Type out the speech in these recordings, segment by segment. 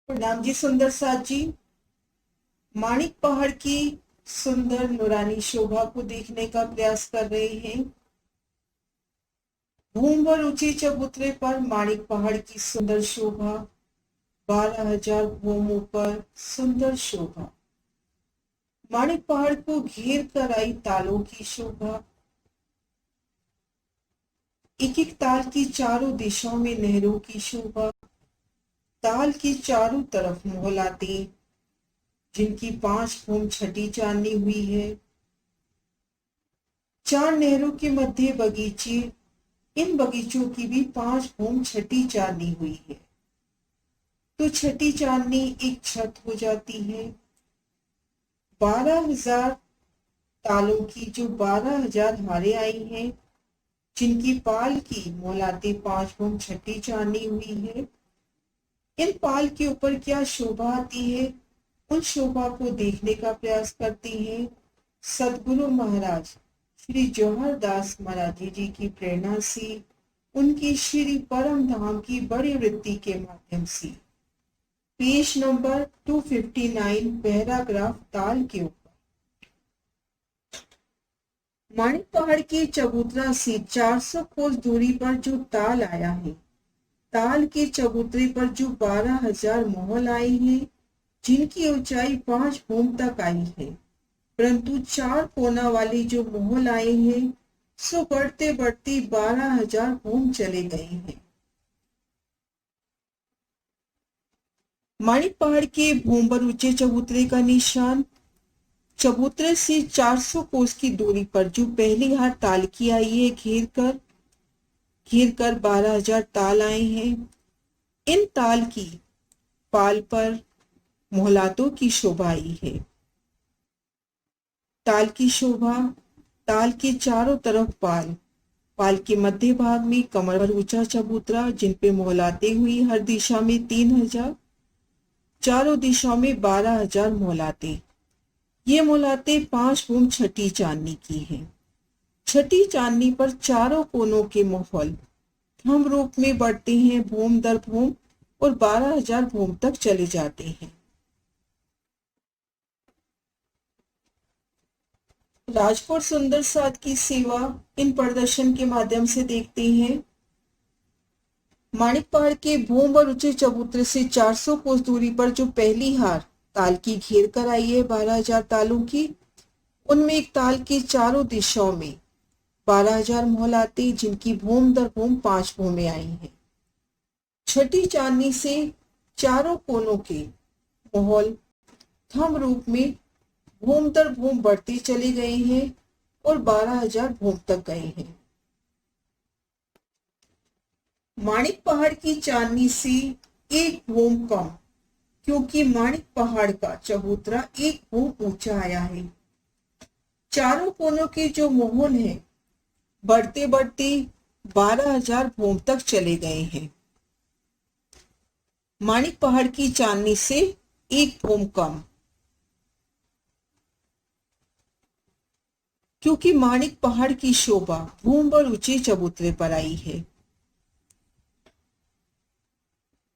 प्रणाम जी सुंदर साथ जी। माणिक पहाड़ की सुंदर नूरानी शोभा को देखने का प्रयास कर रहे हैं। भूम भर ऊंचे चबूतरे पर माणिक पहाड़ की सुंदर शोभा, 12,000 भूमों पर सुंदर शोभा। माणिक पहाड़ को घेर कर आई तालों की शोभा, एक एक ताल की चारों दिशाओं में नहरों की शोभा। ताल की चारों तरफ मोहलाते, जिनकी 5 भूम छठी चांदनी हुई है। 4 नहरों के मध्य बगीचे, इन बगीचों की भी 5 भूम छठी चांदनी हुई है। तो छठी चांदनी एक छत हो जाती है। 12,000 तालों की जो 12,000 हारें आई हैं, जिनकी पाल की मोलाते 5 भूम छठी चांदनी हुई है। इन पाल के ऊपर क्या शोभा आती है, उन शोभा को देखने का प्रयास करते हैं सदगुरु महाराज श्री जौहर दास महाराज जी की प्रेरणा से, उनकी श्री परम धाम की बड़ी वृत्ति के माध्यम से। पेज नंबर 259, पैराग्राफ ताल के ऊपर। माणिक पहाड़ के चबूतरा से 400 कोस दूरी पर जो ताल आया है, ताल के चबूतरे पर जो 12,000 मोहल आए हैं, जिनकी ऊंचाई 5 भूम तक आई है, परंतु 4 कोना वाली जो मोहल आए हैं, सो बढ़ते बढ़ते 12,000 भूम चले गए हैं। माणिक पहाड़ के भूम पर ऊंचे चबूतरे का निशान, चबूतरे से 400 कोस की दूरी पर जो पहली हार ताल की आई है, घेर कर 12,000 ताल आए हैं। इन ताल की पाल पर मोहलातों की शोभा आई है। ताल की शोभा, ताल के चारों तरफ पाल, पाल के मध्य भाग में कमर भर ऊंचा चबूतरा, जिन पे मोहलाते हुई हर दिशा में 3,000, चारों दिशाओं में 12,000 मोहलाते। ये मोहलाते 5 भूम छठी चांदनी की हैं। छठी चांदनी पर चारों कोनों के मोहल थंब रूप में बढ़ते हैं भूम दर भूम, और 12,000 भूम तक चले जाते हैं। राजकोट सुंदर साथ की सेवा इन प्रदर्शन के माध्यम से देखते हैं। माणिक पहाड़ के भूम और ऊंचे चबूतरे से 400 कोस दूरी पर जो पहली हार ताल की घेर कर आई है 12,000 तालों की, उनमें एक ताल की चारों दिशाओं में 12,000 मोहल आते, जिनकी भूम दर भूम 5 भूमें आई हैं। छठी चांदनी से चारों कोनों के मोहल थंब रूप में भूम दर भूम बढ़ते चले गए हैं और 12,000 भूम तक गए हैं। माणिक पहाड़ की चांदनी से 1 भूम कम, क्योंकि माणिक पहाड़ का चबूतरा 1 भूम ऊंचा आया है। चारों कोनों के जो मोहल हैं, बढ़ते बढ़ते 12,000 भूम तक चले गए हैं। माणिक पहाड़ की चांदनी से 1 भूम कम, क्योंकि माणिक पहाड़ की शोभा भूम और ऊंचे चबूतरे पर आई है।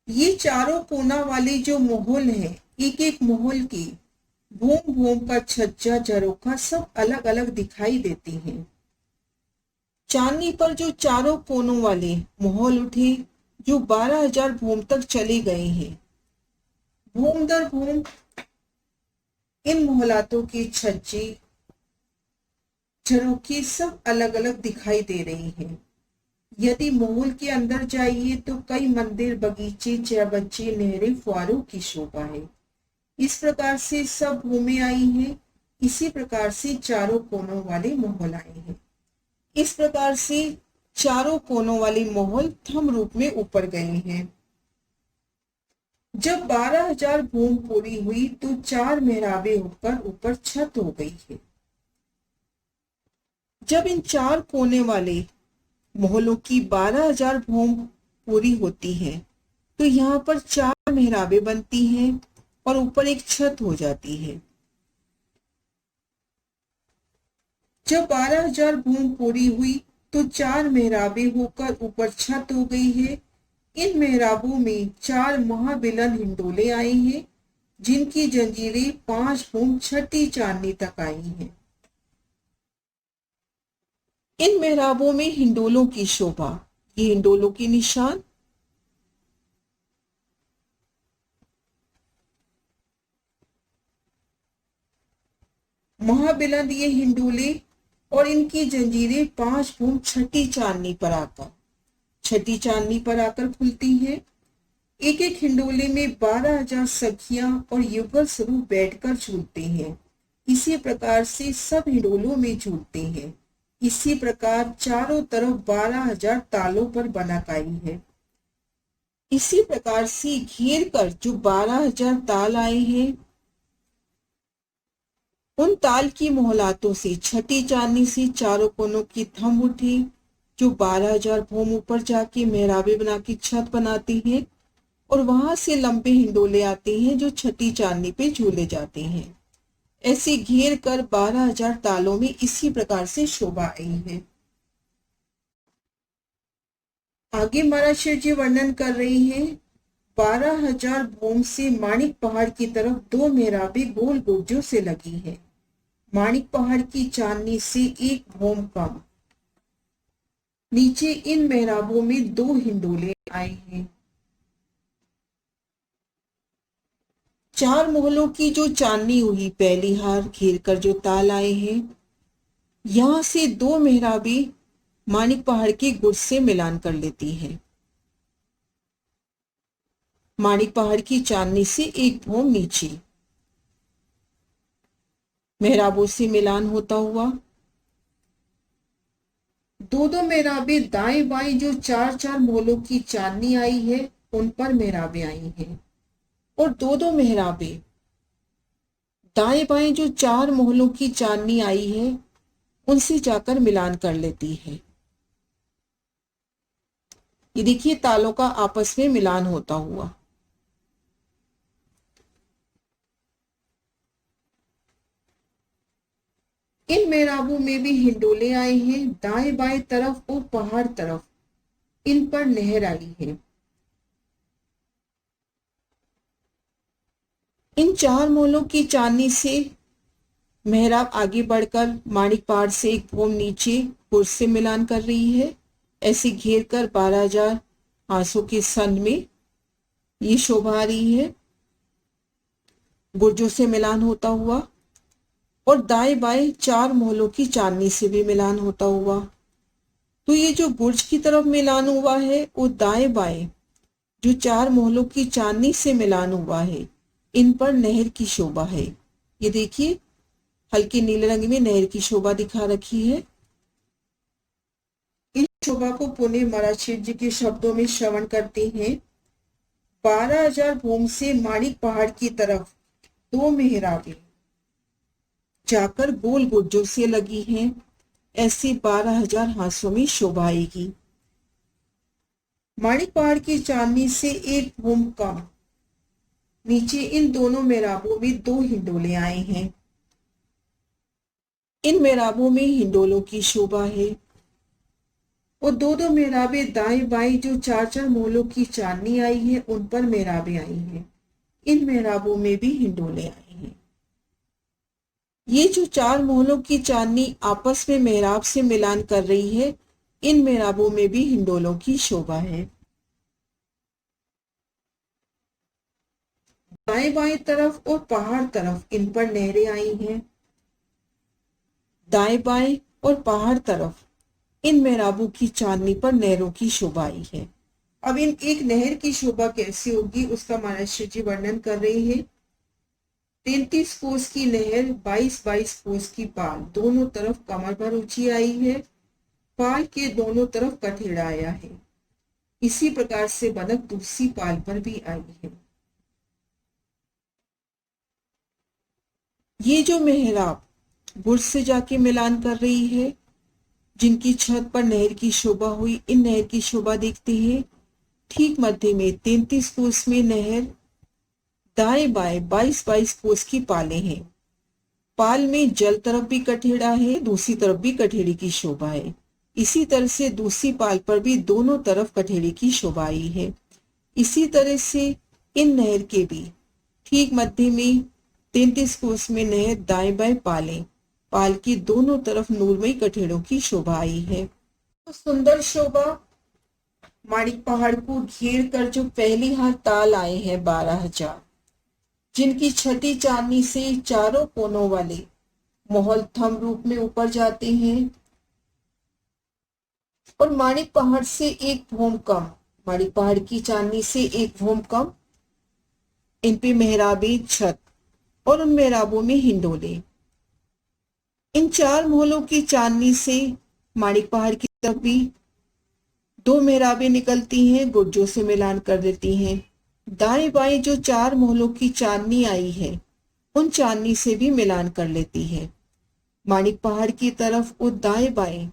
ये चारों कोना वाले जो मोहल हैं, एक एक मोहल की भूम भूम का छज्जा झरोखा सब अलग अलग दिखाई देती हैं। चांदनी पर जो चारों कोनों वाले मोहल उठे, जो 12,000 भूम तक चले गए हैं, भूम दर भूम इन मोहलातों के छज्जे झरोखे सब अलग अलग दिखाई दे रहे हैं। यदि मोहल के अंदर जाइए तो कई मंदिर, बगीचे, चौबच्चे, नहरें, फुआरों की शोभा है। इस प्रकार से सब भूमें आई हैं। इसी प्रकार से चारों कोनों वाले मोहल आए हैं। इस प्रकार से चारों कोनों वाले मोहल थंब रूप में ऊपर गए हैं। जब 12,000 भूम पूरी हुई तो 4 मेहराबें होकर ऊपर छत हो गई है। जब इन 4 कोने वाले मोहल्लों की 12,000 भूम पूरी होती है, तो यहाँ पर 4 मेहराबें बनती हैं और ऊपर एक छत हो जाती है। जब 12,000 भूम पूरी हुई तो 4 मेहराबें होकर ऊपर छत हो गई है। इन मेहराबों में 4 महाबिलन हिंडोले आए हैं, जिनकी जंजीरें 5 फुट 6 चांदनी तक आई हैं। इन मेहराबों में हिंडोलों की शोभा, ये हिंडोलों के निशान। महाबिलन ये हिंडोले और इनकी जंजीरें 5 फुट 6 चांदनी पर आकर 6 चांदनी पर आकर खुलती हैं। एक एक हिंडोले में 12,000 सखियां और युगल स्वरूप बैठकर झूलते हैं। इसी प्रकार से सब हिंडोलों में झूलते हैं। इसी प्रकार चारों तरफ 12,000 तालों पर बनाकाई है। इसी प्रकार से घेर कर जो 12,000 ताल आए हैं, उन ताल की मोहलातों से 6 चांदनी से चारों कोनों की थंब उठी, जो 12,000 भूम ऊपर जाके मेहराबे बना के छत बनाती हैं, और वहां से लंबे हिंडोले आते हैं जो 6 चांदनी पे झूले जाते हैं। ऐसे घेर कर 12,000 तालों में इसी प्रकार से शोभा आई है। आगे महाराज शिव जी वर्णन कर रही हैं। 12,000 भूम से माणिक पहाड़ की तरफ 2 मेहराबे गोल गुर्जों से लगी है। माणिक पहाड़ की चांदनी से 1 भूम कम। नीचे इन मेहराबों में 2 हिंडोले आए हैं। 4 मोहलों की जो चांदनी हुई पहली हार घेर कर जो ताल आए हैं, यहां से 2 मेहराबे माणिक पहाड़ के गुर्ज से मिलान कर लेती है। माणिक पहाड़ की चांदनी से 1 भूम नीचे मेहराबों से मिलान होता हुआ 2 मेहराबे दाएं बाएं जो 4 मोहलों की चांदनी आई है, उन पर मेहराबे आई हैं, और 2 मेहराबे दाएं बाएं जो 4 मोहलों की चांदनी आई है, उनसे जाकर मिलान कर लेती है। ये देखिए तालों का आपस में मिलान होता हुआ। इन मेहराबों में भी हिंडोले आए हैं। दाएं बाएं तरफ और पहाड़ तरफ इन पर नहर आई है। इन 4 मोहलों की चांदनी से मेहराब आगे बढ़कर माणिक पहाड़ से 1 भूम नीचे गुर्ज से मिलान कर रही है। ऐसे घेर कर 12,000 आंसू के सन में ये शोभा आ रही है, गुर्जों से मिलान होता हुआ, और दाएं बाएं 4 मोहलों की चांदनी से भी मिलान होता हुआ। तो ये जो गुर्ज की तरफ मिलान हुआ है, वो दाएं बाएं जो 4 मोहलों की चांदनी से मिलान हुआ है, इन पर नहर की शोभा है। ये देखिए हल्के नीले रंग में नहर की शोभा दिखा रखी है। इस शोभा को पुनः महाराज शिव जी के शब्दों में श्रवण करते हैं। 12,000 भूम से माणिक पहाड़ की तरफ 2 मेहराबे जाकर गोल गुर्जों से लगी हैं। ऐसे 12,000 हांसों में शोभा आएगी। माणिक पहाड़ की चांदनी से 1 भूम कम। नीचे इन दोनों मेहराबों में 2 हिंडोले आए हैं। इन मेहराबों में हिंडोलों की शोभा है, और 2 मेहराबे दाएं बाएं जो 4 मोहलों की चांदनी आई है, उन पर मेहराबे आई हैं। इन मेहराबों में भी हिंडोले आए हैं। ये जो 4 मोहलों की चांदनी आपस में मेहराब से मिलान कर रही है, इन मेहराबों में भी हिंडोलों की शोभा है। दाएं बाएं तरफ और पहाड़ तरफ इन पर नहरें आई हैं। दाएं बाएं और पहाड़ तरफ इन मेहराबों की चांदनी पर नहरों की शोभा आई है। अब इन एक नहर की शोभा कैसे होगी उसका महाराज शिव जी वर्णन कर रहे हैं। 33 कोस की नहर, 22-22 कोस की पाल, दोनों तरफ कमर भर ऊंची आई है। पाल के दोनों तरफ कठेड़ा आया है। इसी प्रकार से बनक दूसरी पाल पर भी आई है। ये जो मेहराब बुर्ज से जाके मिलान कर रही है, जिनकी छत पर नहर की शोभा हुई, इन नहर की शोभा देखते हैं। ठीक मध्य में 33 कोस में नहर, दाएं बाएं 22-22 कोस की पाले हैं। पाल में जल तरफ भी कठेड़ा है, दूसरी तरफ भी कठेड़े की शोभा है। इसी तरह से दूसरी पाल पर भी दोनों तरफ कठेड़े की शोभा आई है। इसी तरह से इन नहर के भी ठीक मध्य में 33 कोस में नहर दाएं बाएं पालें, पाल की दोनों तरफ नूरमयी कठेड़ों की शोभा आई है। तो सुंदर शोभा माणिक पहाड़ को घेर कर जो पहली हार ताल आए हैं 12,000, जिनकी छठी चांदनी से चारों कोनों वाले महल थंब रूप में ऊपर जाते हैं और माणिक पहाड़ से एक भूम कम, माणिक पहाड़ की चांदनी से एक भूम कम, इन पे मेहराबी छत और उन मेहराबों में हिंडोले। इन 4 महलों की चांदनी से माणिक पहाड़ की तरफ भी 2 मेहराबें निकलती हैं, गुर्जों से मिलान कर देती हैं। दाएं बाएं जो 4 महलों की चांदनी आई है उन चांदनी से भी मिलान कर लेती है। माणिक पहाड़ की तरफ और दाएं बाएं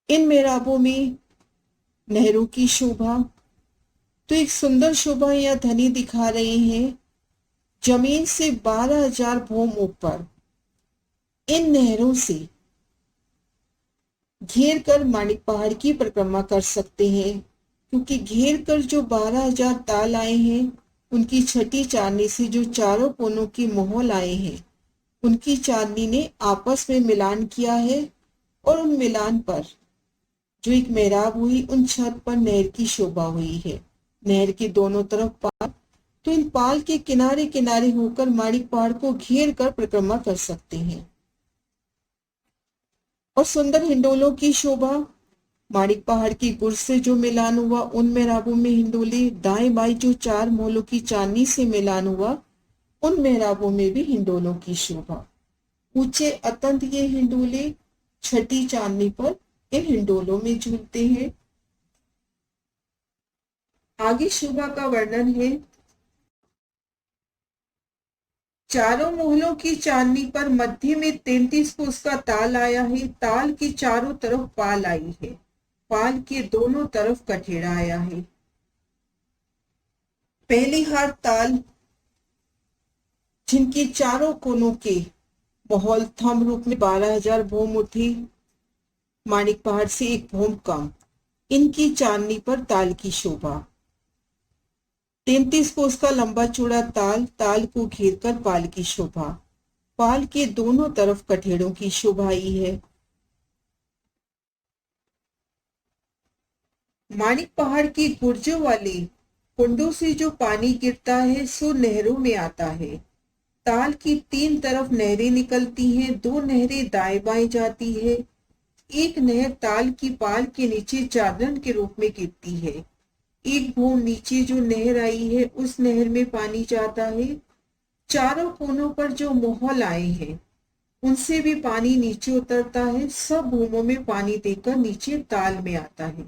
इन मेहराबों में नहरों की शोभा, तो एक सुंदर शोभा यहाँ धनी दिखा रहे हैं। जमीन से 12,000 भूम ऊपर इन नहरों से घेर कर माणिक पहाड़ की परिक्रमा कर सकते हैं, क्योंकि घेर कर जो 12,000 ताल आए हैं उनकी छठी चांदनी से जो चारों कोनों की मोहल आए हैं उनकी चांदनी ने आपस में मिलान किया है और उन मिलान पर जो एक मेहराब हुई उन छत पर नहर की शोभा हुई है। नहर के दोनों तरफ पाल, तो इन पाल के किनारे किनारे होकर माणिक पहाड़ को घेर कर परिक्रमा कर सकते हैं। और सुंदर हिंडोलों की शोभा, माणिक पहाड़ की गुर्ज से जो मिलान हुआ उन मेहराबों में हिंडोले, दाएं बाएं जो 4 महलों की चांदनी से मिलान हुआ उन मेहराबों में भी हिंडोलों की शोभा। ऊंचे अतंत ये हिंडोले छठी चांदनी पर इन हिंडोलों में झूलते हैं। आगे शोभा का वर्णन है। चारों महलों की चांदनी पर मध्य में 33 कोस का ताल आया है। ताल की चारों तरफ पाल आई है, पाल के दोनों तरफ कठेड़ा आया है। पहली हार ताल जिनकी चारों कोनों के महल थंब रूप में 12,000 भूम उठी, माणिक पहाड़ से एक भूम कम, इनकी चांदनी पर ताल की शोभा। 33 कोस का लंबा चौड़ा ताल, ताल को घेर कर पाल की शोभा। पाल के दोनों तरफ कठेड़ों की शोभा आई है। माणिक पहाड़ की गुर्जों वाले कुंडों से जो पानी गिरता है सो नहरों में आता है। ताल की 3 तरफ नहरें निकलती हैं, 2 नहरें दाएं बाएं जाती है। एक नहर ताल की पाल के नीचे चादरन के रूप में गिरती है। एक भूम नीचे जो नहर आई है उस नहर में पानी जाता है। चारों कोनों पर जो मोहल आए हैं उनसे भी पानी नीचे उतरता है। सब भूमों में पानी देकर नीचे ताल में आता है।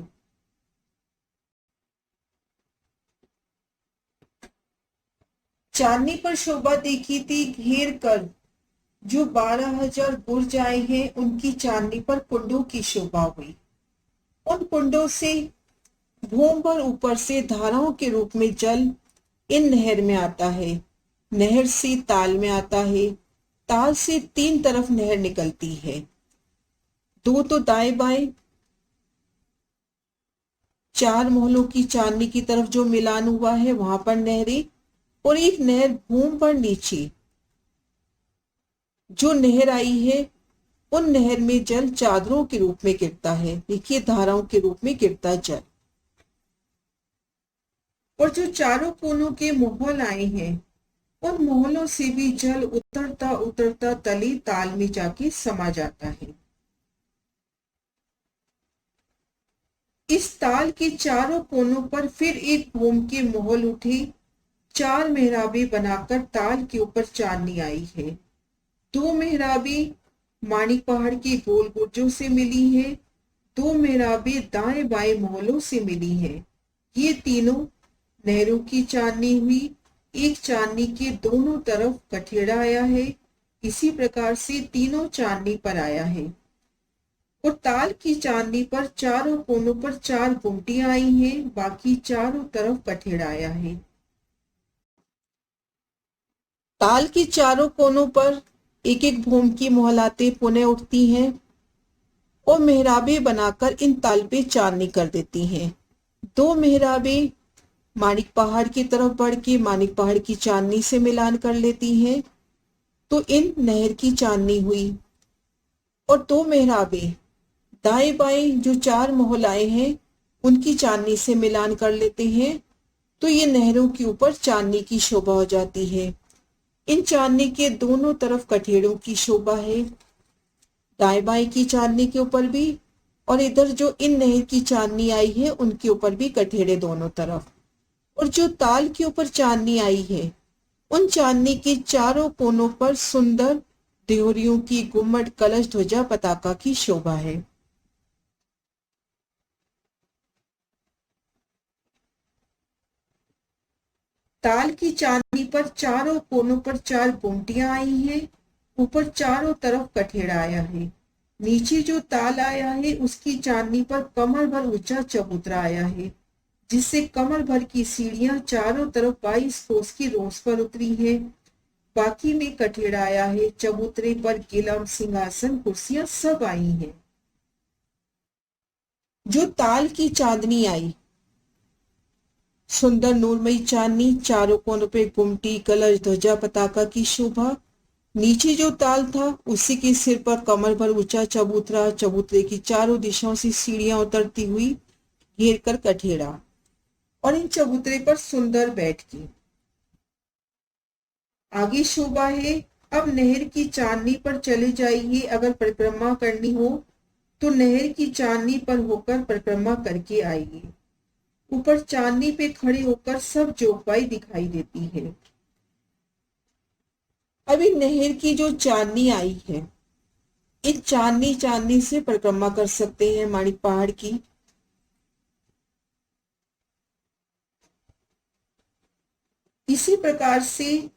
चांदनी पर शोभा देखी थी घेर कर जो 12,000 गुर्ज आए हैं उनकी चांदनी पर कुंडों की शोभा हुई। उन कुंडों से भूम पर ऊपर से धाराओं के रूप में जल इन नहर में आता है। नहर से ताल में आता है। ताल से 3 तरफ नहर निकलती है, 2 तो दाएं बाएं 4 महलों की चांदनी की तरफ जो मिलान हुआ है वहां पर नहरें, और एक नहर भूम पर नीचे जो नहर आई है उन नहर में जल चादरों के रूप में गिरता है। देखिए धाराओं के रूप में गिरता जल। और जो चारों कोनों के मोहल आए हैं उन मोहलों से भी जल उतरता उतरता तले ताल में जाके समा जाता है। इस ताल के चारों कोनों पर फिर एक भूम के मोहल उठे। 4 मेहराबें बनाकर ताल के ऊपर चांदनी आई है। 2 मेहराबें माणिक पहाड़ के गोल गुर्जों से मिली है। 2 मेहराबें दाएं बाएं मोहलों से मिली है। ये तीनों नहरों की चांदनी हुई। एक चांदनी के दोनों तरफ कठेड़ा आया है। इसी प्रकार से तीनों चांदनी पर आया है। और ताल की चांदनी पर चारों कोनों पर 4 गुमटियां आई हैं, बाकी चारों तरफ कठेड़ा आया है। ताल की चारों कोनों पर एक एक भूम की मोहलातें पुनः उठती हैं और मेहराबें बनाकर इन ताल पे चांदनी कर देती हैं। 2 मेहराबें मानिक पहाड़ की तरफ बढ़ के मानिक पहाड़ की चांदनी से मिलान कर लेती हैं, तो इन नहर की चांदनी हुई। और दो मेहराबें दाएं बाएं जो चार मोहल्लाएं हैं उनकी चांदनी से मिलान कर लेते हैं, तो ये नहरों के ऊपर चांदनी की शोभा हो जाती है। इन चांदनी के दोनों तरफ कठेड़ों की शोभा है, दाएं बाएं की चांदनी के ऊपर भी, और इधर जो इन नहर की चांदनी आई है उनके ऊपर भी कठेड़े दोनों तरफ। और जो ताल के ऊपर चांदनी आई है उन चांदनी के चारों कोनों पर सुंदर देहरियों की गुम्मट कलश ध्वजा पताका की शोभा है। ताल की चांदनी पर चारों कोनों पर चार गुमटियां आई हैं, ऊपर चारों तरफ कठेड़ा आया है। नीचे जो ताल आया है उसकी चांदनी पर कमर भर ऊंचा चबूतरा आया है, जिससे कमर भर की सीढ़ियां चारों तरफ 22 कोस की रोस पर उतरी है। बाकी में कठेड़ा आया है, चबूतरे पर गिलम सिंहासन कुर्सियां सब आई हैं। जो ताल की चांदनी आई, सुंदर नूरमयी चांदनी, चारों कोनों पे गुमटी कलश ध्वजा पताका की शोभा। नीचे जो ताल था उसी के सिर पर कमर भर ऊंचा चबूतरा, चबूतरे की चारों दिशाओं से सीढ़ियां उतरती हुई घेर कर कठेड़ा, और इन चबूतरे पर सुंदर बैठकी। आगे शोभा है। अब नहर की चांदनी पर चले जाइए, अगर परिक्रमा करनी हो तो नहर की चांदनी पर होकर परिक्रमा करके आइए। ऊपर चांदनी पे खड़े होकर सब जोगबाई दिखाई देती है। अभी नहर की जो चांदनी आई है, इस चांदनी से परिक्रमा कर सकते हैं मानिक पहाड़ की। इसी प्रकार से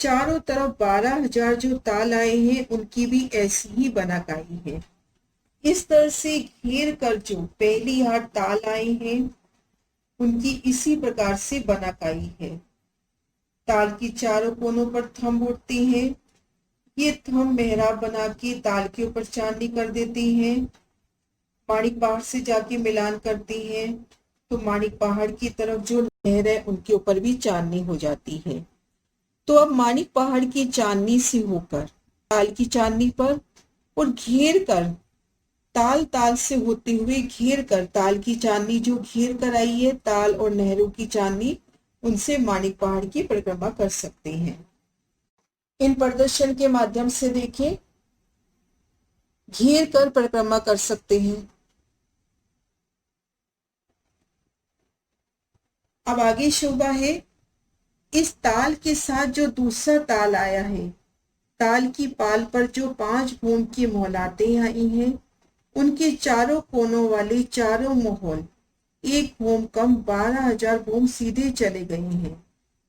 चारों तरफ 12,000 जो ताल आए हैं उनकी भी ऐसी ही बनाकाई है। इस तरह से घेर कर जो पहली हाट ताल आए हैं उनकी इसी प्रकार से बनाकाई है। ताल की चारों कोनों पर थंब उठते हैं, ये थंब मेहराब बना के ताल के ऊपर चांदनी कर देते हैं। मानिक पहाड़ से जाके मिलान करते हैं तो मानिक पहाड़ की तरफ जो नहर है उनके ऊपर भी चांदनी हो जाती है। तो अब मानिक पहाड़ की चांदनी से होकर ताल की चांदनी पर और घेर कर ताल ताल से होते हुए घेर कर ताल की चांदनी जो घेर कर आई है ताल और नहरों की चांदनी, उनसे मानिक पहाड़ की परिक्रमा कर सकते हैं। इन प्रदर्शन के माध्यम से देखें, घेर कर परिक्रमा कर सकते हैं। अब आगे शोभा है। इस ताल के साथ जो दूसरा ताल आया है, ताल की पाल पर जो 5 भूम की मोहलातें आई हैं उनके चारों कोनों वाले चारों मोहल एक भूम कम 12,000 भूम सीधे चले गए हैं।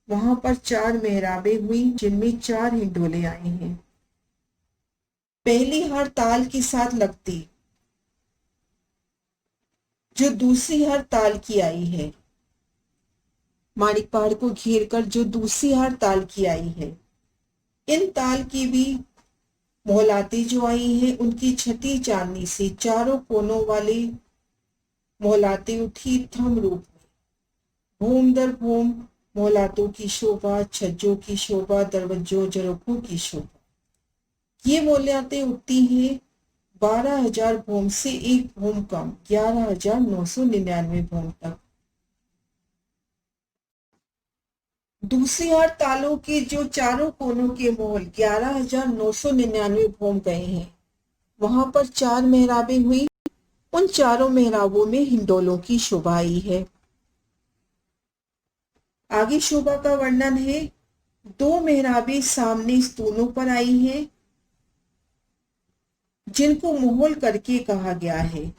वहां पर 4 मेहराबें हुई जिनमें 4 हिंडोले आए हैं। पहली हार ताल के साथ लगती जो दूसरी हार ताल की आई है, मानिक पहाड़ को घेर कर जो दूसरी हार ताल की आई है, इन ताल की भी मोहलातें जो आई हैं उनकी छठी चांदनी से चारों कोनों वाले मोहलातें उठी थम रूप में। भूम दर भूम मोहलातों की शोभा, छज्जों की शोभा, दरवाजों जरखों की शोभा। ये मोहलातें उठती हैं 12,000 भूम से एक भूम कम 11,999 भूम तक। दूसरी हार तालों के जो चारों कोनों के मोहल 11,999 भूम गए हैं, वहां पर 4 मेहराबें हुई। उन चारों मेहराबों में हिंडोलों की शोभा आई है। आगे शोभा का वर्णन है। 2 मेहराबें सामने स्तूनों पर आई हैं जिनको मोहल करके कहा गया है।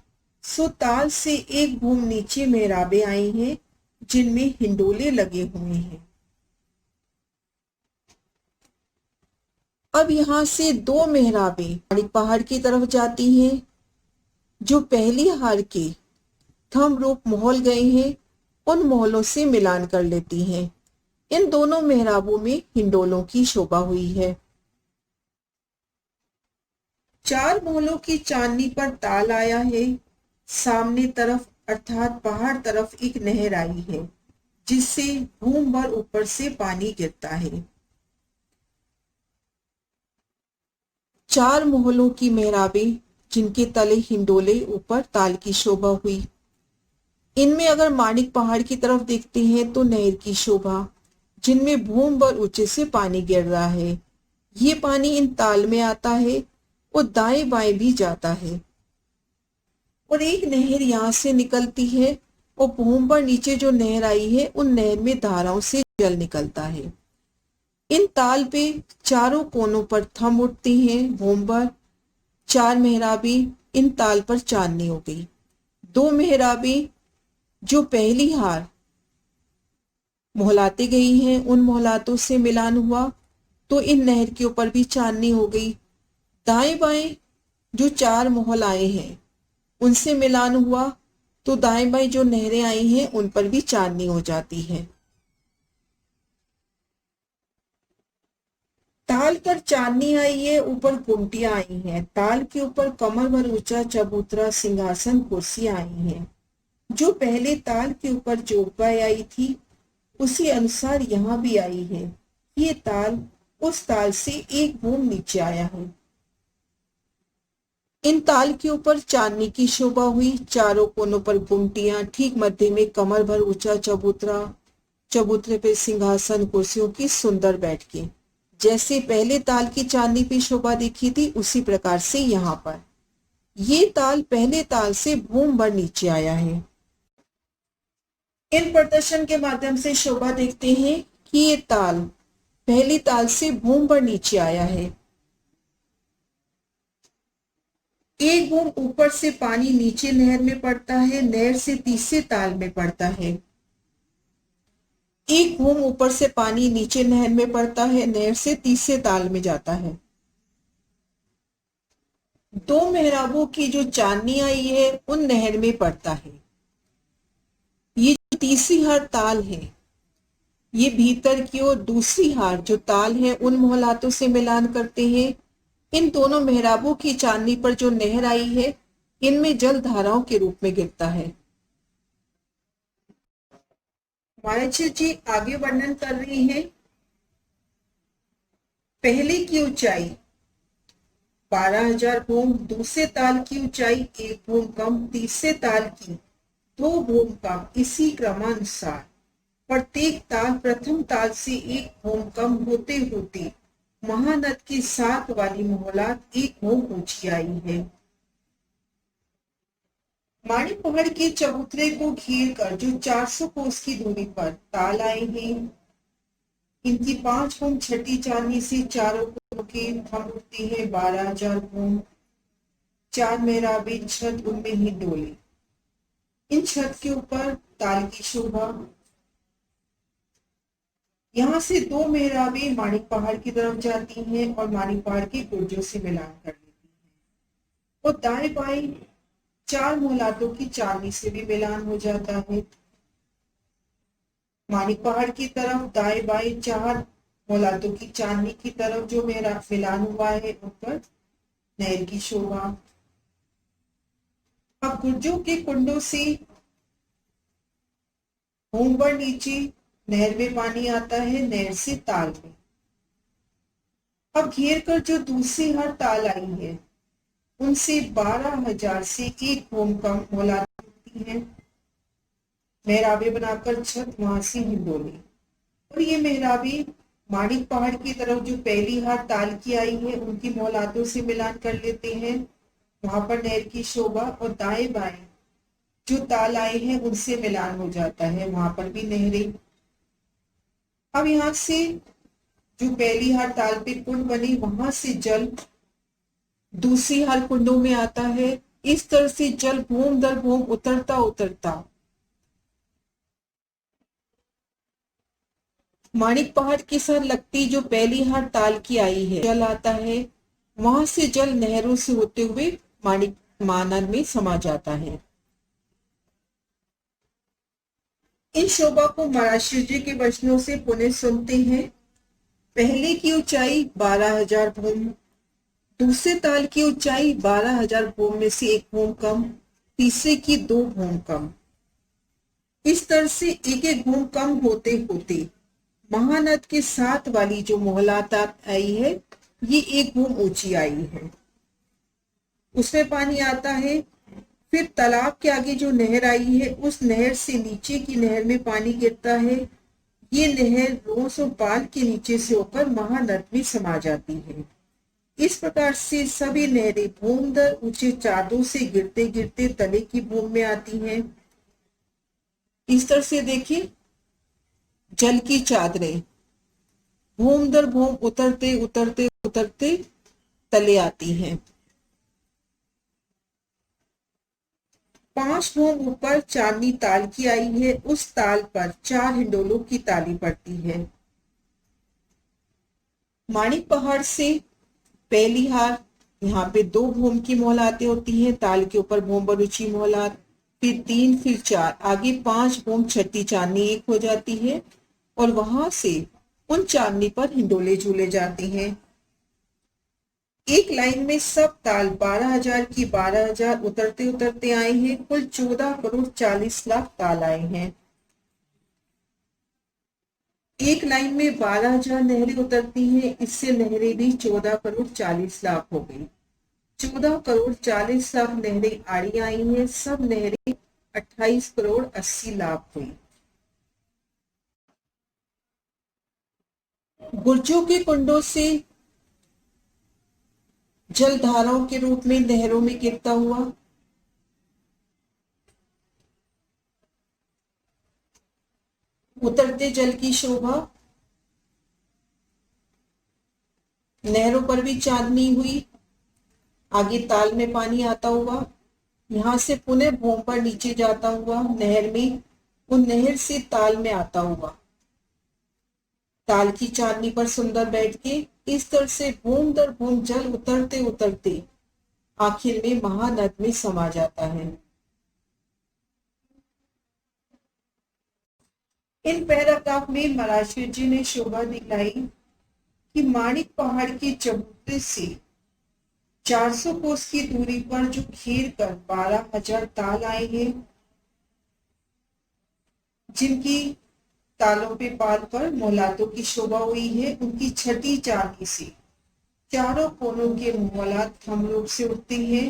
सो ताल से एक भूम नीचे मेहराबें आई हैं जिनमें हिंडोले लगे हुए हैं। अब यहां से 2 मेहराबें मानिक पहाड़ की तरफ जाती हैं जो पहली हार के थंब रूप मोहल गए हैं उन मोहलों से मिलान कर लेती हैं। इन दोनों मेहराबों में हिंडोलों की शोभा हुई है। 4 मोहलों की चांदनी पर ताल आया है। सामने तरफ अर्थात पहाड़ तरफ एक नहर आई है। जिससे भूम भर ऊपर से पानी गिरता है। 4 मोहलों की मेहराबें जिनके तले हिंडोले, ऊपर ताल की शोभा हुई। इनमें अगर माणिक पहाड़ की तरफ देखते हैं तो नहर की शोभा, जिनमें भूम भर ऊंचे से पानी गिर रहा है। ये पानी इन ताल में आता है और दाएं बाएं भी जाता है, और एक नहर यहाँ से निकलती है और भूम पर नीचे जो नहर आई है उन नहर में धाराओं से जल निकलता है। इन ताल पे चारों कोनों पर थम उठती हैं भूम पर। 4 मेहराबी इन ताल पर चांदनी हो गई। 2 मेहराबी जो पहली हार मोहलाते गई हैं उन मोहलातों से मिलान हुआ तो इन नहर के ऊपर भी चांदनी हो गई। दाएं बाएं जो 4 मोहल आए हैं उनसे मिलान हुआ तो दाएं बाएं जो नहरें आई हैं उन पर भी चांदनी हो जाती है। ताल पर चांदनी आई है, ऊपर गुमटियां आई हैं। ताल के ऊपर कमर भर ऊंचा चबूतरा, सिंहासन, कुर्सियां आई हैं। जो पहले ताल के ऊपर जोगबाई आई थी उसी अनुसार यहाँ भी आई है। ये ताल उस ताल से एक भूम नीचे आया है। इन ताल के ऊपर चांदनी की शोभा हुई। चारों कोनों पर गुमटियां, ठीक मध्य में कमर भर ऊंचा चबूतरा, चबूतरे पे सिंहासन, कुर्सियों की सुंदर बैठकें। जैसे पहले ताल की चांदनी पे शोभा देखी थी उसी प्रकार से यहाँ पर ये ताल पहले ताल से भूम भर नीचे आया है। इन प्रदर्शन के माध्यम से शोभा देखते हैं कि ये ताल पहली ताल से भूम भर नीचे आया है। एक बूंद ऊपर से पानी नीचे नहर में पड़ता है, नहर से तीसरे ताल में पड़ता है। एक बूंद ऊपर से पानी नीचे नहर में पड़ता है, नहर से तीसरे ताल में जाता है। 2 मेहराबों की जो चांदनी आई है उन नहर में पड़ता है। ये जो तीसरी हार ताल है ये भीतर की ओर दूसरी हार जो ताल है उन मोहलातों से मिलान करते हैं। इन दोनों मेहराबों की चांदनी पर जो नहर आई है इनमें जल धाराओं के रूप में गिरता है। मायाची जी आगे वर्णन कर रही हैं। पहले की ऊंचाई 12,000 भूम, दूसरे ताल की ऊंचाई 1 भूम कम, तीसरे ताल की 2 भूम कम। इसी क्रमानुसार प्रत्येक ताल प्रथम ताल से 1 भूम कम होते होते महानद की 7 वाली मोहलात 1 भूम ऊंची आई है। माणिक पहाड़ के चबूतरे को घेर कर जो 400 कोस की दूरी पर ताल आए हैं इनकी 5 भूम छठी चांदनी से चारों कोनों के थम उठती है। 12,000 भूम, 4 मेहराबे, छत उनमें ही डोले। इन छत के ऊपर ताल की शोभा। यहाँ से 2 मेहराबे माणिक पहाड़ की तरफ जाती हैं और माणिक पहाड़ के गुर्जों से मिलान कर लेती हैं और दाएं बाएं 4 मोहलातों की चांदनी से भी मिलान हो जाता है। माणिक पहाड़ की तरफ दाएं बाएं 4 मोहलातों की चांदनी की तरफ जो मेरा मिलान हुआ है उन पर नहर की शोभा। अब गुर्जों के कुंडों से भूम पर नीचे नहर में पानी आता है, नहर से ताल में। अब घेर कर जो दूसरी हर ताल आई है उनसे 12,000 से 1 भूम कम मोहलात होती है। मेहराबे बनाकर छत वहां से हिंडोले और ये मेहराबे माणिक पहाड़ की तरफ जो पहली हार ताल की आई है उनकी मोहलातों से मिलान कर लेते हैं। वहां पर नहर की शोभा और दाएं बाएं जो ताल आए हैं उनसे मिलान हो जाता है, वहां पर भी नहरें। अब यहाँ से जो पहली हार ताल पे कुंड बनी वहां से जल दूसरी हार कुंडों में आता है। इस तरह से जल भूम दर भूम उतरता उतरता माणिक पहाड़ के साथ लगती जो पहली हार ताल की आई है जल आता है। वहां से जल नहरों से होते हुए माणिक मानद में समा जाता है। इन शोभा को महाराष्ट्र जी के वचनों से पुनः सुनते हैं। पहले की ऊंचाई 12,000 भूम, दूसरे ताल की ऊंचाई 12,000 भूम में से 1 भूम कम, तीसरे की 2 भूम कम। इस तरह से एक एक घूम कम होते होते महानद के साथ वाली जो मोहलात आई है, ये एक घूम ऊंची आई है, उसमें पानी आता है। फिर तालाब के आगे जो नहर आई है, उस नहर से नीचे की नहर में पानी गिरता है। ये नहर रोस और पाल के नीचे से होकर महानद में समा जाती है। इस प्रकार से सभी नहरें भूम दर ऊंचे चादों से गिरते गिरते तले की भूम में आती हैं। इस तरह से देखिए, जल की चादरें भूम दर भूम उतरते उतरते उतरते तले आती हैं। 5 भूम ऊपर चांदनी ताल की आई है, उस ताल पर 4 हिंडोलों की ताली पड़ती है। माणिक पहाड़ से पहली हार, यहाँ पे 2 भूम की मोहलातें होती हैं, ताल के ऊपर भूम बरूची मोहलात, फिर 3, फिर 4, आगे 5 भूम छठी चांदनी एक हो जाती है और वहां से उन चांदनी पर हिंडोले झूले जाते हैं। एक लाइन में सब ताल 12,000 की 12,000 उतरते उतरते आए हैं। कुल 14 करोड़ 40 लाख ताल आए हैं। एक लाइन में 12,000 नहरें उतरती हैं, इससे नहरें भी 14 करोड़ 40 लाख हो गई। 14 करोड़ 40 लाख नहरें आड़ी आई हैं, सब नहरें 28 करोड़ 80 लाख हुई। बुर्जों के कुंडों से जलधाराओं के रूप में नहरों में गिरता हुआ उतरते जल की शोभा, नहरों पर भी चांदनी हुई, आगे ताल में पानी आता हुआ, यहां से पुनः भूम पर नीचे जाता हुआ नहर में, उन नहर से ताल में आता हुआ, ताल की चांदनी पर सुंदर बैठ के, इस तरह से भूम दर भूम जल उतरते उतरते आखिर में महानद में समा जाता है। इन पैराग्राफ में मराशी जी ने शोभा दिखाई कि माणिक पहाड़ के चबूतरे से 400 कोस की दूरी पर जो घेर कर 12,000 ताल आए हैं, जिनकी तालों पे पाल पर मोहलातों की शोभा हुई है, उनकी छठी चांदी से चारों कोनों के मोहलात हम लोग से उठते हैं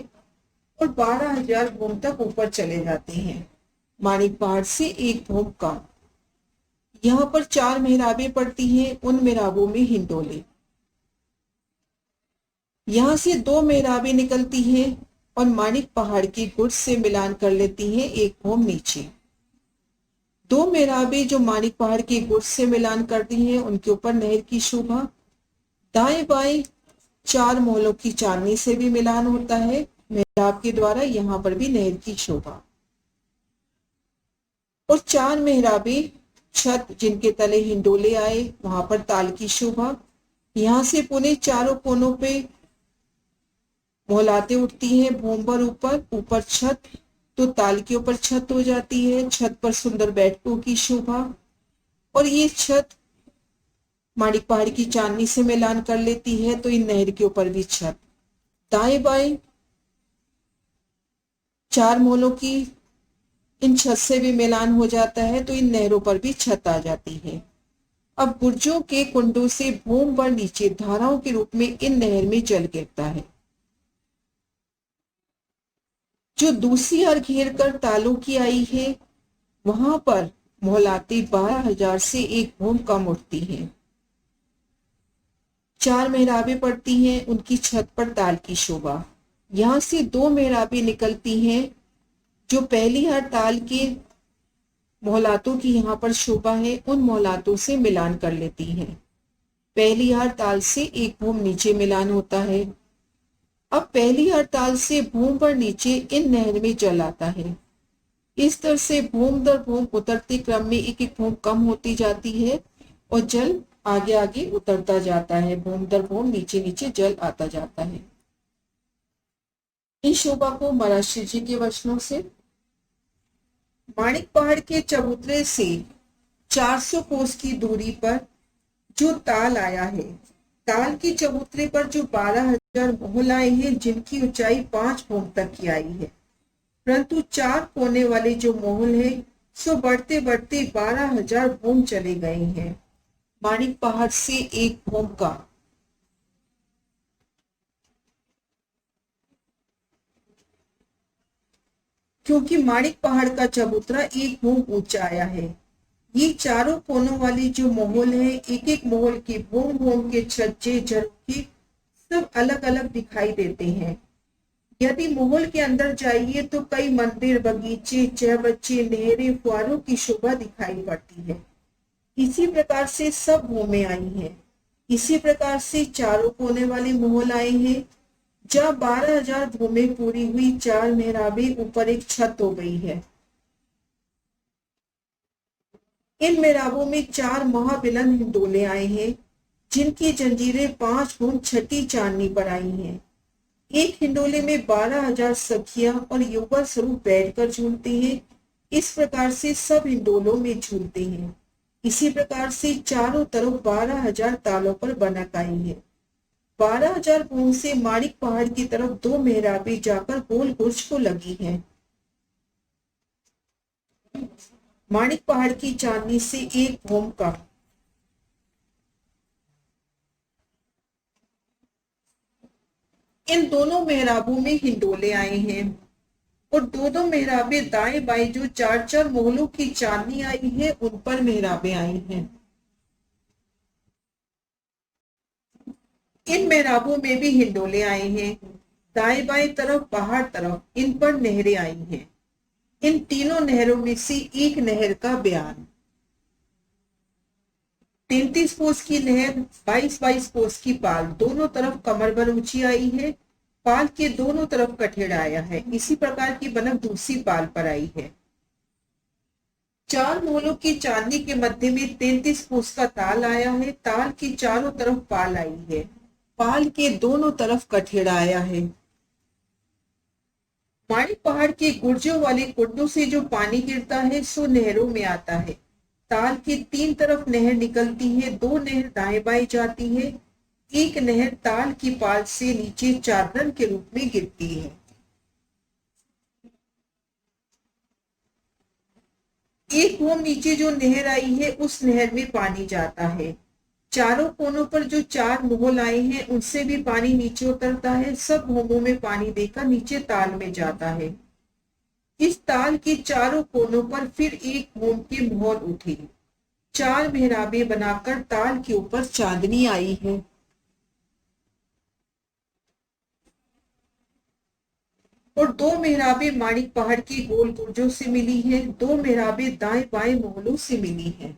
और 12,000 भूम तक ऊपर चले जाते हैं। माणिक पहाड़ से एक भूम कम। यहाँ पर 4 मेहराबें पड़ती हैं, उन मेहराबों में हिंडोले। यहाँ से 2 मेहराबें निकलती हैं और माणिक पहाड़ की गुर्ज से मिलान कर लेती हैं एक भूम नीचे। 2 मेहराबें जो माणिक पहाड़ की गुर्ज से मिलान करती हैं, उनके ऊपर नहर की शोभा। दाएं बाएं 4 मोहलों की चांदनी से भी मिलान होता है मेहराब के द्वारा, यहाँ पर भी नहर की शोभा। और 4 मेहराबें छत जिनके तले हिंडोले आए, वहां पर ताल की शोभा। यहां से पुनः चारों कोनों पे मोहलातें उठती हैं भूम पर ऊपर, ऊपर छत, तो ताल के ऊपर छत हो जाती है, छत पर सुंदर बैठकों की शोभा। और ये छत माणिक पहाड़ की चांदनी से मिलान कर लेती है, तो इन नहर के ऊपर भी छत। दाएं बाएं 4 मोहलों की इन छत से भी मिलान हो जाता है, तो इन नहरों पर भी छत आ जाती है। अब बुर्जों के कुंडों से भूम पर नीचे धाराओं के रूप में इन नहर में जल गिरता है। जो दूसरी हर घेर कर तालों की आई है, वहां पर मोहलाती 12,000 से एक भूम कम उठती हैं। 4 मेहराबें पड़ती हैं, उनकी छत पर ताल की शोभा। यहां से 2 मेहराबें निकलती हैं, जो पहली हर ताल के मोहलातों की यहाँ पर शोभा है, उन मोहलातों से मिलान कर लेती हैं। पहली हर ताल से एक भूम नीचे मिलान होता है। अब पहली हर ताल से भूम पर नीचे इन नहर में जल आता है। इस तरह से भूम दर भूम उतरते क्रम में एक एक भूम कम होती जाती है और जल आगे आगे उतरता जाता है, भूम दर भूम नीचे नीचे जल आता जाता है। इस शोभा को मराशी जी के वचनों से, माणिक पहाड़ के चबूतरे से 400 कोस की दूरी पर जो ताल आया है, ताल के चबूतरे पर जो 12,000 मोहल आए हैं, जिनकी ऊंचाई 5 भूम तक की आई है, परंतु 4 कोने वाले जो मोहल है सो बढ़ते बढ़ते 12,000 भोम चले गए हैं। माणिक पहाड़ से एक भोम का। क्योंकि माणिक पहाड़ का चबूतरा एक भोम ऊंचा आया है। ये चारों कोनों वाली जो मोहल है, एक एक मोहल के भोम भोम के छज्जे झरोखे सब अलग अलग दिखाई देते हैं। यदि मोहल के अंदर जाइए तो कई मंदिर, बगीचे, चहबच्चे, नहरें, फुहारों की शोभा दिखाई पड़ती है। इसी प्रकार से सब भूमें आई हैं। इसी प्रकार से चारों कोने वाले मोहल आए हैं। जब 12,000 भूमें पूरी हुई, 4 मेहराबें ऊपर एक छत हो गई है। इन मेहराबों में 4 महाबिलन हिंडोले आए हैं, जिनकी जंजीरें 5 भूम छठी चांदनी पर आई हैं। एक हिंडोले में 12,000 सखियां और युवा स्वरूप बैठकर झूलते हैं। इस प्रकार से सब हिंडोलों में झूलते हैं। इसी प्रकार से चारों तरफ 12,000 तालों पर बनक आई है। 12,000 भूम से माणिक पहाड़ की तरफ 2 मेहराबें जाकर गोल बुर्ज को लगी हैं। माणिक पहाड़ की चांदनी से एक भूम का। इन दोनों मेहराबों में हिंडोले आए हैं और दो मेहराबें दाएं बाएं जो 4-4 मोहलों की चांदनी आई है उन पर मेहराबें आई हैं। इन मेहराबों में भी हिंडोले आए हैं। दाएं बाएं तरफ, बाहर तरफ इन पर नहरें आई हैं। इन तीनों नहरों में से एक नहर का बयान। 33 कोस की नहर 22-22 कोस की पाल दोनों तरफ कमर भर ऊंची आई है। पाल के दोनों तरफ कठेड़ा आया है। इसी प्रकार की बनक दूसरी पाल पर आई है। 4 मोहलों की चांदनी के मध्य में 33 कोस का ताल आया है। ताल की चारों तरफ पाल आई है। पाल के दोनों तरफ कठेड़ा आया है। माणिक पहाड़ के गुर्जों वाले कुंडों से जो पानी गिरता है सो नहरों में आता है। ताल के 3 तरफ नहर निकलती है। 2 नहर दाएं बाएं जाती है। एक नहर ताल की पाल से नीचे चादरन के रूप में गिरती है। एक भूम नीचे जो नहर आई है उस नहर में पानी जाता है। चारों कोनों पर जो 4 मोहल आए हैं उनसे भी पानी नीचे उतरता है। सब भूमों में पानी देकर नीचे ताल में जाता है। इस ताल के चारों कोनों पर फिर एक भूम की मोहर उठी। 4 मेहराबें बनाकर ताल के ऊपर चांदनी आई है। और 2 मेहराबें माणिक पहाड़ की गोल गुर्जों से मिली है। 2 मेहराबें दाएं बाएं मोहलों से मिली है।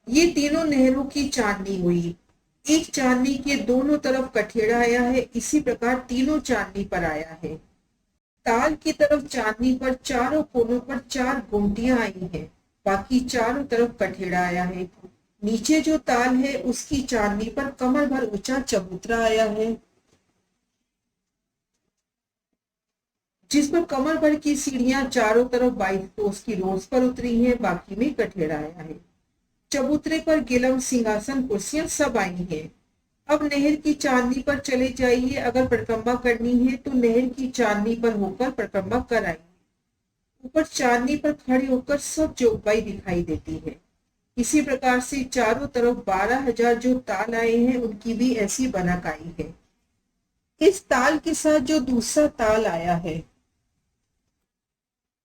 ये तीनों नहरों की चांदनी हुई। एक चांदनी के दोनों तरफ कठेड़ा आया है। इसी प्रकार तीनों चांदनी पर आया है। ताल की तरफ चांदनी पर चारों कोनों पर 4 गुमटियां आई हैं। बाकी चारों तरफ कठेड़ा आया है। नीचे जो ताल है उसकी चांदनी पर कमर भर ऊंचा चबूतरा आया है, जिस पर कमर भर की सीढ़ियां चारों तरफ 22 कोस की रोज पर उतरी हैं। बाकी में कठेड़ा आया है। चबूतरे पर गिलम, सिंहासन, कुर्सियां सब आई हैं। अब नहर की चांदनी पर चले जाइए। अगर परिक्रमा करनी है तो नहर की चांदनी पर होकर परिक्रमा कराइए। ऊपर चांदनी पर खड़े होकर सब चौपाई दिखाई देती है। इसी प्रकार से चारों तरफ 12,000 जो ताल आए हैं उनकी भी ऐसी बनक आई है। इस ताल के साथ जो दूसरा ताल आया है,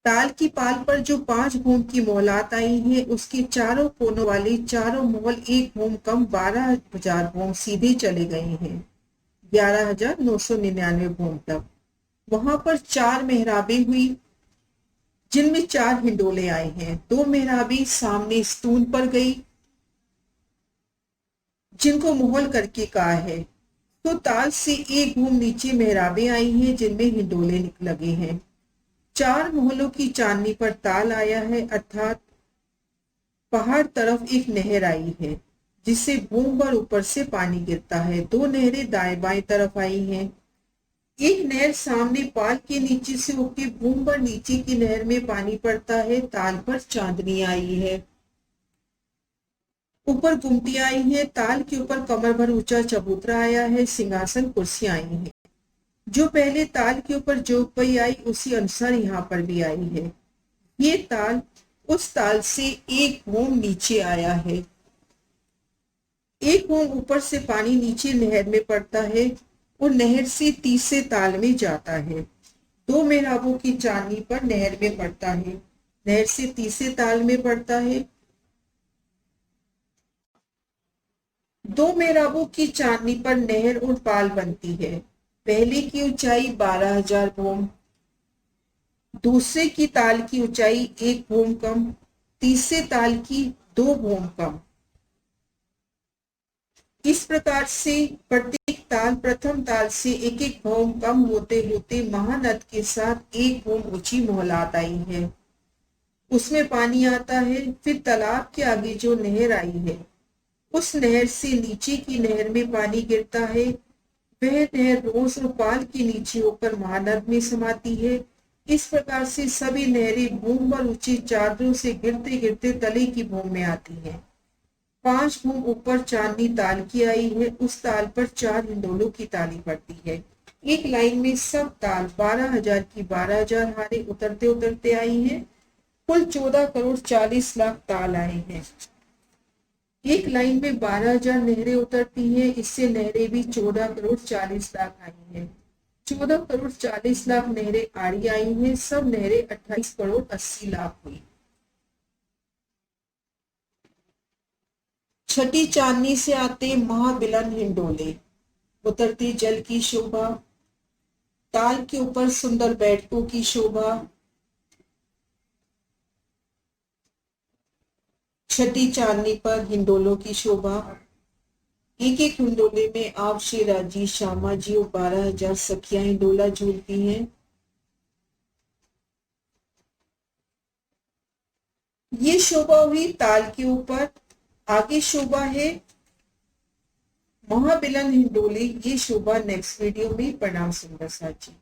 ताल की पाल पर जो 5 भूम की मोहलात आई है उसके चारों कोनों वाले चारों मोहल एक भूम कम 12,000 भूम सीधे चले गए हैं। 11,999 भूम तक। वहां पर 4 मेहराबें हुई जिनमें 4 हिंडोले आए हैं। 2 मेहराबें सामने स्तून पर गई जिनको मोहल करके कहा है। तो ताल से एक भूम नीचे मेहराबें आई हैं जिनमें हिंडोले लगे हैं। 4 मोहलों की चांदनी पर ताल आया है, अर्थात पहाड़ तरफ एक नहर आई है जिससे भूम भर ऊपर से पानी गिरता है। 2 नहरें दाएं बाएं तरफ आई हैं। एक नहर सामने पाल के नीचे से होकर भूम भर नीचे की नहर में पानी पड़ता है। ताल पर चांदनी आई है। ऊपर गुमटियां आई हैं, ताल के ऊपर कमर भर ऊंचा चबूतरा आया है, सिंहासन कुर्सियां आई हैं। जो पहले ताल के ऊपर जोगपई आई उसी अनुसार यहाँ पर भी आई है। ये ताल उस ताल से एक होम नीचे आया है। एक होम ऊपर से पानी नीचे नहर में पड़ता है और नहर से तीसरे ताल में जाता है। दो मेहराबों की चांदनी पर नहर में पड़ता है, नहर से तीसरे ताल में पड़ता है। दो मेहराबों की चांदनी पर नहर और पाल बनती है। पहले की ऊंचाई 12,000 भोम, दूसरे की ताल की ऊंचाई 1 भोम कम, तीसरे ताल की 2 भोम कम। इस प्रकार से प्रत्येक ताल प्रथम ताल से 1-1 भोम कम होते होते महानद के साथ 1 भोम ऊंची मोहलात आई है। उसमें पानी आता है। फिर तालाब के आगे जो नहर आई है उस नहर से नीचे की नहर में पानी गिरता है। वह नहर रोज और पाल के नीचे होकर महानद में समाती है। इस प्रकार से सभी नहरें भूम पर ऊंची चादरों से गिरते गिरते तले की भूम में आती हैं। 5 भूम ऊपर चांदनी ताल की आई है, उस ताल पर 4 हिंडोलों की ताली पड़ती है। एक लाइन में सब ताल 12,000 की 12,000 हारे उतरते उतरते आई हैं। कुल 14 करोड़ 40 लाख ताल आए हैं। एक लाइन में 12,000 नहरें उतरती हैं, इससे नहरें भी 14 करोड़ 40 लाख आई हैं। 14 करोड़ 40 लाख नहरें आड़ी आई हैं, सब नहरें 28 करोड़ 80 लाख हुई। छठी चांदनी से आते महाबिलन हिंडोले, उतरती जल की शोभा, ताल के ऊपर सुंदर बैठकों की शोभा। छठी चांदनी पर हिंडोलों की शोभा। एक एक हिंडोले में आप शेरा जी, श्यामा जी और 12,000 सखियां हिंडोला झूलती हैं। ये शोभा हुई ताल के ऊपर। आगे शोभा है महाबिलन हिंडोले। ये शोभा नेक्स्ट वीडियो में। प्रणाम सुंदर साथ जी।